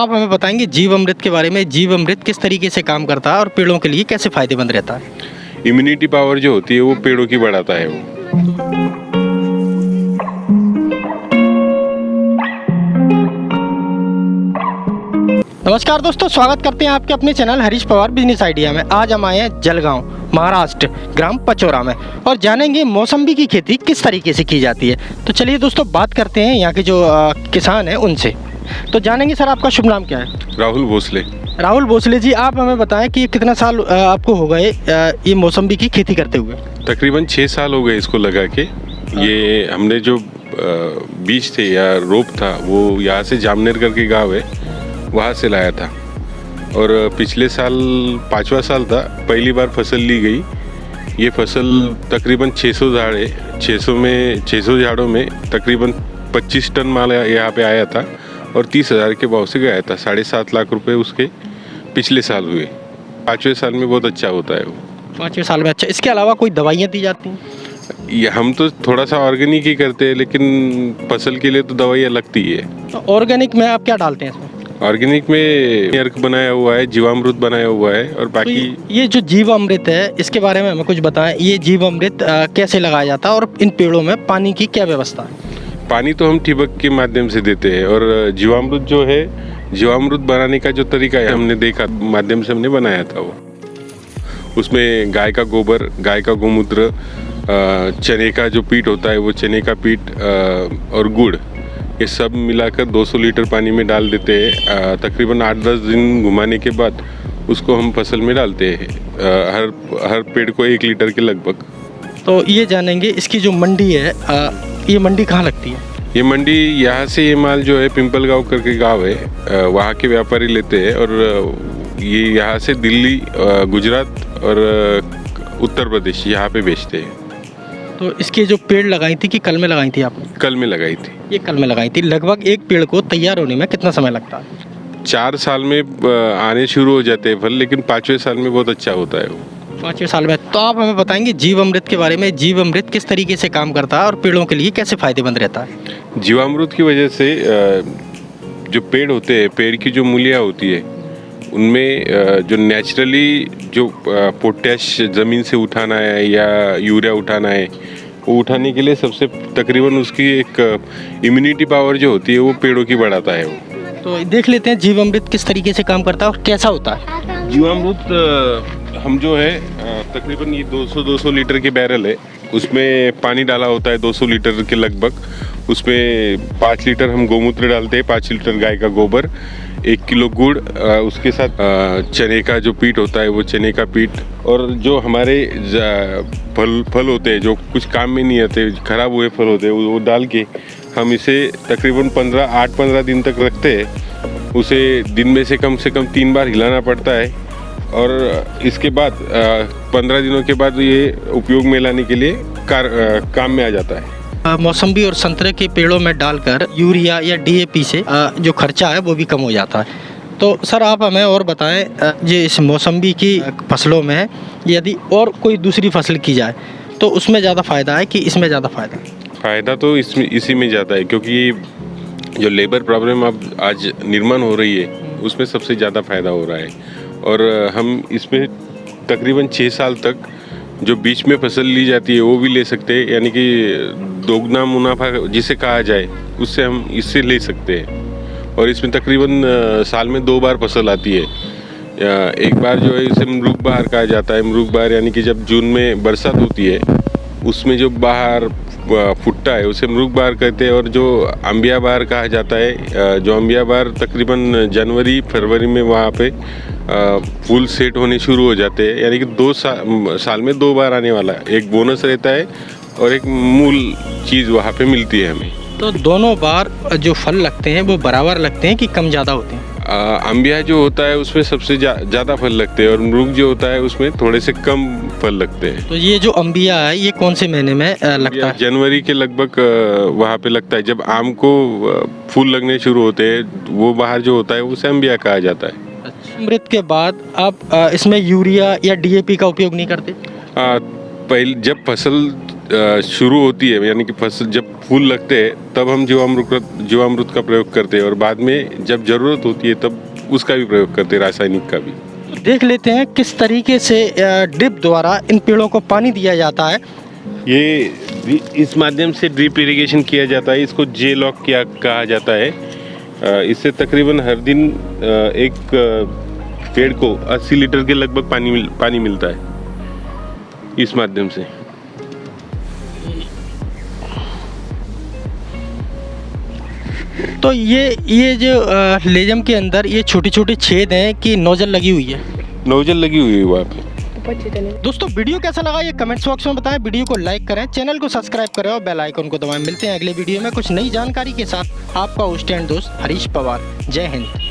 आप हमें बताएंगे जीवामृत के बारे में। जीवामृत किस तरीके से काम करता है और पेड़ों के लिए कैसे फायदेमंद रहता है? इम्यूनिटी पावर जो होती है वो पेड़ों की बढ़ाता है वो। नमस्कार दोस्तों, स्वागत करते हैं आपके अपने channel Harish Pawar business idea में। आज हम आए हैं जलगांव, महाराष्ट्र, ग्राम पचोरा में और जानेंगे मौसम्बी की खेती किस तरीके से की जाती है। तो चलिए दोस्तों, बात करते हैं यहाँ के जो किसान हैं उनसे। तो जानेंगे सर, आपका शुभ नाम क्या है? राहुल भोसले। राहुल भोसले जी, आप हमें बताएं कि कितना साल आपको हो गए ये मौसम्बी की खेती करते हुए? तकरीबन 6 साल हो गए इसको लगा के। ये हमने जो बीज थे या रोप था वो यहाँ से जामनेर करके गाँव है, वहाँ से लाया था। और पिछले साल 5वां साल था, पहली बार फसल ली गई। ये फसल तकरीबन 600 झाड़ है। 600 झाड़ों में तकरीबन 25 टन माल यहाँ पे आया था और 30,000 के भाव से गया था। 7.5 लाख रुपए उसके पिछले साल हुए। 5वें साल में बहुत अच्छा होता है वो। 5वें साल में अच्छा। इसके अलावा कोई दवाइयाँ दी जाती हैं? ये हम तो थोड़ा सा ऑर्गेनिक ही करते हैं, लेकिन फसल के लिए तो दवाइयाँ लगती है। तो ऑर्गेनिक में आप क्या डालते हैं इसमें? ऑर्गेनिक में अर्क बनाया हुआ है, जीवामृत बनाया हुआ है और बाकी तो ये जो जीवामृत है इसके बारे में हमें कुछ बताएं। ये जीवामृत कैसे लगाया जाता है और इन पेड़ों में पानी की क्या व्यवस्था है? पानी तो हम ठिबक के माध्यम से देते हैं और जीवामृत जो है, जीवामृत बनाने का जो तरीका है हमने देखा, माध्यम से हमने बनाया था वो। उसमें गाय का गोबर, गाय का गोमूत्र, चने का जो पीट होता है वो चने का पीट और गुड़, ये सब मिलाकर 200 लीटर पानी में डाल देते हैं। तकरीबन 8-10 दिन घुमाने के बाद उसको हम फसल में डालते हैं, हर पेड़ को 1 लीटर के लगभग। तो ये जानेंगे इसकी जो मंडी है, ये मंडी कहाँ लगती है? ये मंडी यहाँ से ये माल जो है पिंपल गांव करके गांव है, वहाँ के व्यापारी लेते हैं और ये यहाँ से दिल्ली, गुजरात और उत्तर प्रदेश यहाँ पे बेचते हैं। तो इसके जो पेड़ लगाई थी कि कल में लगाई थी आपने? कल में लगाई थी। ये कल में लगाई थी। लगभग एक पेड़ को तैयार होने में कितना समय लगता है? 4 साल में आने शुरू हो जाते हैं फल, लेकिन 5वें साल में बहुत अच्छा होता है वो। 5वें साल में। तो आप हमें बताएंगे जीवामृत के बारे में। जीवामृत किस तरीके से काम करता है और पेड़ों के लिए कैसे फायदेमंद रहता है? जीवामृत की वजह से जो पेड़ होते हैं, पेड़ की जो मूलियाँ होती है उनमें जो नेचुरली जो पोटैश ज़मीन से उठाना है या यूरिया उठाना है, वो उठाने के लिए सबसे तकरीबन उसकी एक इम्यूनिटी पावर जो होती है वो पेड़ों की बढ़ाता है वो। तो देख लेते हैं जीवामृत किस तरीके से काम करता है और कैसा होता है। जीवामृत हम जो है तकरीबन ये 200 लीटर के बैरल है, उसमें पानी डाला होता है 200 लीटर के लगभग। उसमें 5 लीटर हम गोमूत्र डालते हैं, 5 लीटर गाय का गोबर, 1 किलो गुड़, उसके साथ चने का जो पीट होता है वो चने का पीट, और जो हमारे फल होते हैं जो कुछ काम में नहीं आते, खराब हुए फल होते हैं, वो डाल के हम इसे तकरीबन 8-15 दिन तक रखते हैं। उसे दिन में से कम 3 बार हिलाना पड़ता है और इसके बाद 15 दिनों के बाद ये उपयोग में लाने के लिए काम में आ जाता है। मौसम्बी और संतरे के पेड़ों में डालकर यूरिया या DAP से जो खर्चा है वो भी कम हो जाता है। तो सर आप हमें और बताएं, ये इस मौसम्बी की फसलों में यदि और कोई दूसरी फसल की जाए तो उसमें ज़्यादा फ़ायदा है कि इसमें ज़्यादा फ़ायदा? फ़ायदा तो इसी में ज़्यादा है, क्योंकि जो लेबर प्रॉब्लम अब आज निर्माण हो रही है उसमें सबसे ज़्यादा फ़ायदा हो रहा है। और हम इसमें तकरीबन 6 साल तक जो बीच में फसल ली जाती है वो भी ले सकते हैं, यानी कि दोगुना मुनाफा जिसे कहा जाए उससे हम इससे ले सकते हैं। और इसमें तकरीबन साल में 2 बार फसल आती है। एक बार जो है इसे मृग बहार कहा जाता है। मृग बहार यानी कि जब जून में बरसात होती है उसमें जो बहार फुटता है उसे मृग बहार कहते हैं। और जो अंबिया बहार कहा जाता है, जो अंबिया बहार तकरीबन जनवरी फरवरी में वहाँ पे फूल सेट होने शुरू हो जाते हैं, यानी कि 2 साल में 2 बार आने वाला है। एक बोनस रहता है और एक मूल चीज़ वहाँ पे मिलती है हमें। तो दोनों बार जो फल लगते हैं वो बराबर लगते हैं कि कम ज़्यादा होते हैं? अंबिया जो होता है उसमें सबसे ज़्यादा फल लगते हैं और मृग जो होता है उसमें थोड़े से कम फल लगते हैं। तो ये जो अंबिया है ये कौन से महीने में लगता है? जनवरी के लगभग वहाँ पे लगता है, जब आम को फूल लगने शुरू होते हैं वो बाहर जो होता है उसे अंबिया कहा जाता है। अमृत के बाद आप इसमें यूरिया या DAP का उपयोग नहीं करते? पहले जब फसल शुरू होती है, यानी कि फसल जब फूल लगते हैं तब हम जीवामृत का प्रयोग करते हैं, और बाद में जब ज़रूरत होती है तब उसका भी प्रयोग करते हैं, रासायनिक का भी। देख लेते हैं किस तरीके से ड्रिप द्वारा इन पेड़ों को पानी दिया जाता है। ये इस माध्यम से ड्रिप इरिगेशन किया जाता है, इसको जे लॉक किया कहा जाता है। इससे तकरीबन हर दिन एक पेड़ को 80 लीटर के लगभग पानी मिलता है इस माध्यम से। तो ये जो लेजम के अंदर ये छोटी छोटी छेद हैं कि नोजल लगी हुई है? नोजल लगी हुई है वहाँ पे। दोस्तों वीडियो कैसा लगा ये कमेंट्स बॉक्स में बताएं, वीडियो को लाइक करें, चैनल को सब्सक्राइब करें और बेल आइकन को दबाएं। मिलते हैं अगले वीडियो में कुछ नई जानकारी के साथ। आपका होस्ट एंड दोस्त हरीश पवार। जय हिंद।